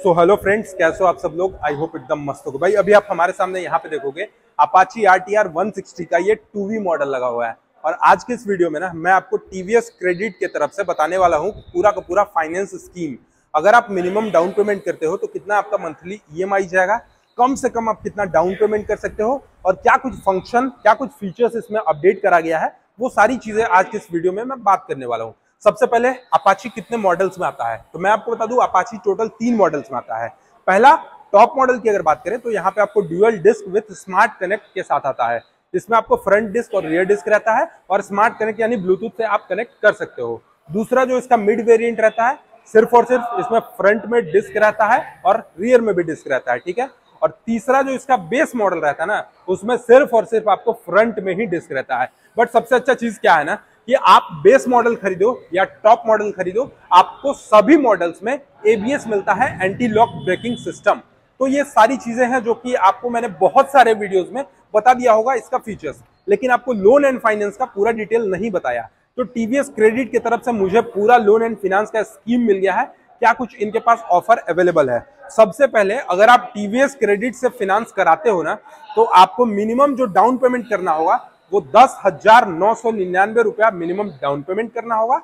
So hello friends, कैसे हो आप सब लोग। आई होप एकदम मस्त हो भाई। अभी आप हमारे सामने यहाँ पे देखोगे अपाची RTR 160 का ये 2V मॉडल लगा हुआ है। और आज के इस वीडियो में ना मैं आपको टीवीएस क्रेडिट के तरफ से बताने वाला हूँ पूरा का पूरा फाइनेंस स्कीम। अगर आप मिनिमम डाउन पेमेंट करते हो तो कितना आपका मंथली EMI जाएगा, कम से कम आप कितना डाउन पेमेंट कर सकते हो, और क्या कुछ फंक्शन, क्या कुछ फीचर्स इसमें अपडेट करा गया है, वो सारी चीजें आज के इस वीडियो में मैं बात करने वाला हूँ। सबसे पहले अपाची कितने मॉडल्स में आता है, तो मैं आपको बता दूं अपाची टोटल 3 मॉडल्स में आता है। पहला टॉप मॉडल की अगर बात करें तो यहाँ पे आपको dual disc with smart connect के साथ आता है। इसमें आपको फ्रंट डिस्क और रियर डिस्क रहता है, और स्मार्ट कनेक्ट यानी ब्लूटूथ से आप कनेक्ट कर सकते हो। दूसरा जो इसका मिड वेरिएंट रहता है, सिर्फ और सिर्फ इसमें फ्रंट में डिस्क रहता है और रियर में भी डिस्क रहता है, ठीक है। और तीसरा जो इसका बेस मॉडल रहता है ना, उसमें सिर्फ और सिर्फ आपको फ्रंट में ही डिस्क रहता है। बट सबसे अच्छा चीज क्या है ना, कि आप बेस मॉडल खरीदो या टॉप मॉडल खरीदो, आपको सभी मॉडल्स में ABS मिलता है, एंटी लॉक ब्रेकिंग सिस्टम। तो ये सारी चीजें हैं जो कि आपको मैंने बहुत सारे वीडियोस में बता दिया होगा इसका फीचर्स, लेकिन आपको लोन एंड फाइनेंस का पूरा डिटेल नहीं बताया। तो टीवीएस क्रेडिट की तरफ से मुझे पूरा लोन एंड फाइनेंस का स्कीम मिल गया है। क्या कुछ इनके पास ऑफर अवेलेबल है। सबसे पहले अगर आप टीवीएस क्रेडिट से फाइनेंस कराते हो ना, तो आपको मिनिमम जो डाउन पेमेंट करना होगा वो 10,999 रुपया मिनिमम डाउन पेमेंट करना होगा।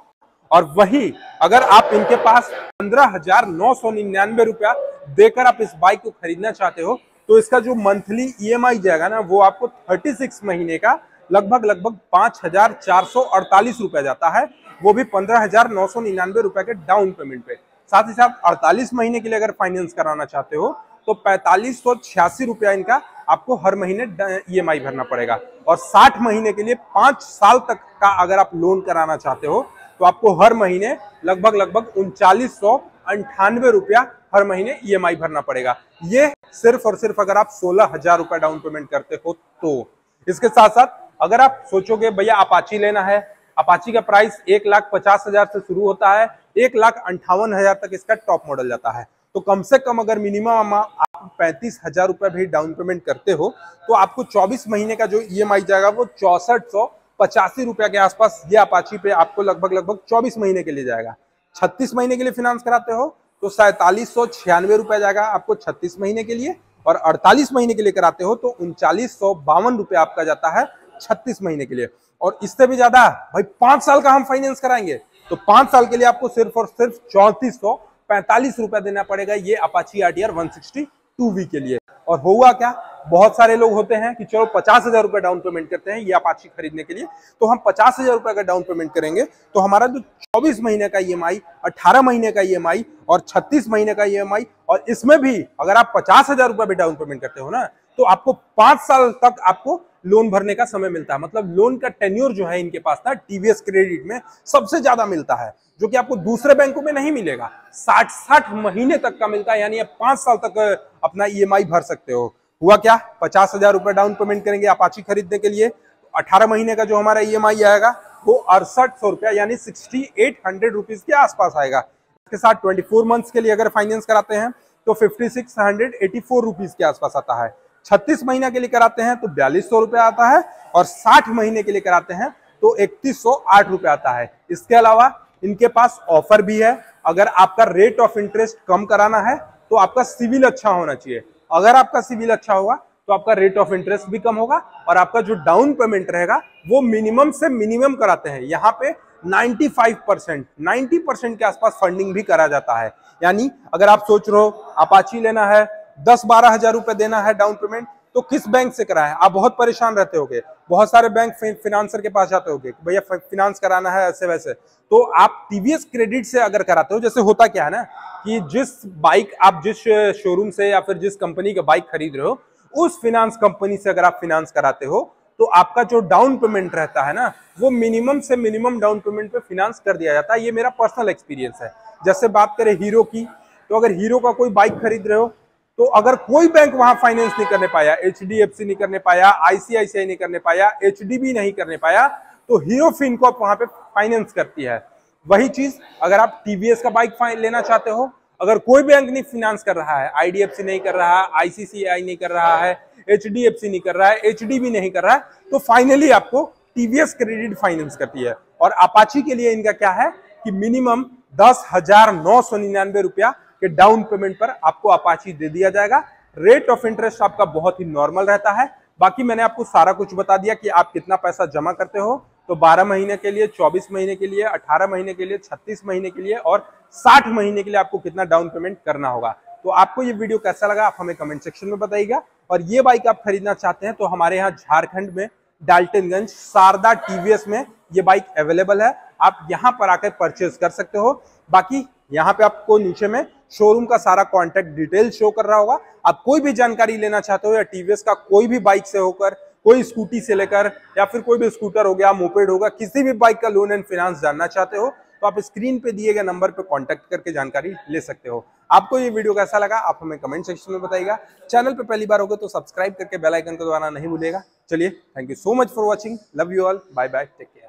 और वही अगर आप इनके पास 15,999 रुपया देकर आप इस बाइक को खरीदना चाहते हो, तो इसका जो मंथली EMI जाएगा ना, वो आपको 36 महीने का लगभग 5,448 रुपया जाता है, वो भी 15,999 रुपया के डाउन पेमेंट पे। साथ ही साथ 48 महीने के लिए अगर फाइनेंस कराना चाहते हो तो 4586 रुपया इनका आपको हर महीने EMI भरना पड़ेगा। और 60 महीने के लिए 5 साल तक का अगर आप लोन कराना चाहते हो तो आपको हर महीने लगभग 3998 रुपया हर महीने EMI भरना पड़ेगा। ये सिर्फ और सिर्फ अगर आप 16,000 रुपया डाउन पेमेंट करते हो तो। इसके साथ साथ अगर आप सोचोगे भैया अपाची लेना है, अपाची का प्राइस 1,50,000 से शुरू होता है, 1,58,000 तक इसका टॉप मॉडल जाता है। तो कम से कम अगर मिनिमम आप 35,000 रुपया भी डाउन पेमेंट करते हो तो आपको 24 महीने का जो EMI जाएगा वो 6485 रुपया के आसपास ये अपाची पे आपको लगभग 24 महीने के लिए जाएगा। 36 महीने के लिए फाइनेंस कराते हो तो 4796 रुपया जाएगा आपको 36 महीने के लिए, और 48 महीने के लिए कराते हो तो 3952 रुपया आपका जाता है 36 महीने के लिए। और इससे भी ज्यादा भाई 5 साल का हम फाइनेंस कराएंगे तो 5 साल के लिए आपको सिर्फ और सिर्फ 3445 रुपया देना पड़ेगा ये अपाची RTR 160 2V के लिए। और होगा क्या, बहुत सारे लोग होते हैं कि चलो 50,000 रुपया डाउन पेमेंट करते हैं ये अपाची खरीदने के लिए, तो हम 50,000 रुपया का डाउन पेमेंट करेंगे तो हमारा जो 24 महीने का EMI, 18 महीने का EMI और 36 महीने का EMI, और इसमें भी अगर आप 50,000 रुपया भी डाउन पेमेंट करते हो ना, तो आपको 5 साल तक आपको लोन भरने का समय मिलता है। मतलब लोन का टेन्योर जो है इनके पास ना टीवीएस क्रेडिट में सबसे ज्यादा मिलता है, जो कि आपको दूसरे बैंकों में नहीं मिलेगा। 60 महीने तक का मिलता है, यानी आप 5 साल तक अपना EMI भर सकते हो। हुआ क्या, 50,000 रुपए डाउन पेमेंट करेंगे अपाची खरीदने के लिए, 18 महीने का जो हमारा EMI आएगा वो 6800 रुपया यानी 6800 रुपीज के आसपास आएगा। इसके साथ 24 मंथ्स के लिए अगर फाइनेंस कराते हैं तो 5684 रुपीज के आसपास आता है। 36 महीना के लिए कराते हैं तो 4200 रुपया आता है, और 60 महीने के लिए कराते हैं तो 3108 रुपया आता है। इसके अलावा इनके पास ऑफर भी है। अगर आपका रेट ऑफ इंटरेस्ट कम कराना है तो आपका सिविल अच्छा होना चाहिए। अगर आपका सिविल अच्छा होगा तो आपका रेट ऑफ इंटरेस्ट भी कम होगा, और आपका जो डाउन पेमेंट रहेगा वो मिनिमम से मिनिमम कराते हैं। यहाँ पे 90% के आसपास फंडिंग भी करा जाता है। यानी अगर आप सोच रहे हो अपाची लेना है, 10-12 हजार रुपए देना है डाउन पेमेंट, तो किस बैंक से कराएं, आप बहुत परेशान रहते होगे। बहुत सारे बैंक फाइनेंसर के पास जाते होगे, भैया फाइनेंस कराना है ऐसे वैसे, तो आप टीवीएस क्रेडिट से अगर कराते हो, जैसे होता क्या है ना कि जिस बाइक आप जिस शोरूम से या फिर जिस कंपनी का बाइक खरीद रहे हो, उस फाइनेंस कंपनी से अगर आप फाइनेंस कराते हो तो आपका जो डाउन पेमेंट रहता है ना, वो मिनिमम से मिनिमम डाउन पेमेंट पे फाइनेंस कर दिया जाता है। ये मेरा पर्सनल एक्सपीरियंस है। जैसे बात करें हीरो की, तो अगर हीरो का कोई बाइक खरीद रहे हो तो अगर कोई बैंक वहां फाइनेंस नहीं करने पाया, HDFC नहीं करने पाया, ICICI नहीं करने पाया, HDB नहीं करने पाया, तो हीरो फिनकॉर्प वहां पे फाइनेंस करती है। वही चीज अगर आप TVS का बाइक लेना चाहते हो, अगर कोई बैंक नहीं फाइनेंस कर रहा है, IDFC नहीं कर रहा है, ICICI नहीं कर रहा है, HDFC नहीं कर रहा है, HDB नहीं कर रहा है, तो फाइनली आपको टीवीएस क्रेडिट फाइनेंस करती है। और अपाची के लिए इनका क्या है कि मिनिमम 10,999 रुपया कि डाउन पेमेंट पर आपको अपाची दे दिया जाएगा। रेट ऑफ इंटरेस्ट आपका बहुत ही नॉर्मल रहता है। बाकी मैंने आपको सारा कुछ बता दिया कि आप कितना पैसा जमा करते हो। तो 12 महीने के लिए, 24 महीने के लिए, 18 महीने के लिए, 36 महीने के लिए और 60 महीने के लिए आपको कितना डाउन पेमेंट करना होगा। तो आपको ये वीडियो कैसा लगा आप हमें कमेंट सेक्शन में बताइएगा। और ये बाइक आप खरीदना चाहते हैं तो हमारे यहाँ झारखंड में डाल्टनगंज शारदा टीवीएस में ये बाइक अवेलेबल है। आप यहाँ पर आकर परचेज कर सकते हो। बाकी यहाँ पे आपको नीचे में शोरूम का सारा कॉन्टैक्ट डिटेल शो कर रहा होगा। आप कोई भी जानकारी लेना चाहते हो या टीवीएस का कोई भी बाइक से होकर, कोई स्कूटी से लेकर या फिर कोई भी स्कूटर हो गया, मोपेड होगा, किसी भी बाइक का लोन एंड फाइनेंस जानना चाहते हो तो आप स्क्रीन पे दिए गए नंबर पे कांटेक्ट करके जानकारी ले सकते हो। आपको ये वीडियो कैसा लगा आप हमें कमेंट सेक्शन में बताइएगा। चैनल पे पहली बार होगे तो सब्सक्राइब करके बेल आइकन को दबाना नहीं भूलिएगा। चलिए, thank you so much for watching, love you all, bye bye, take care.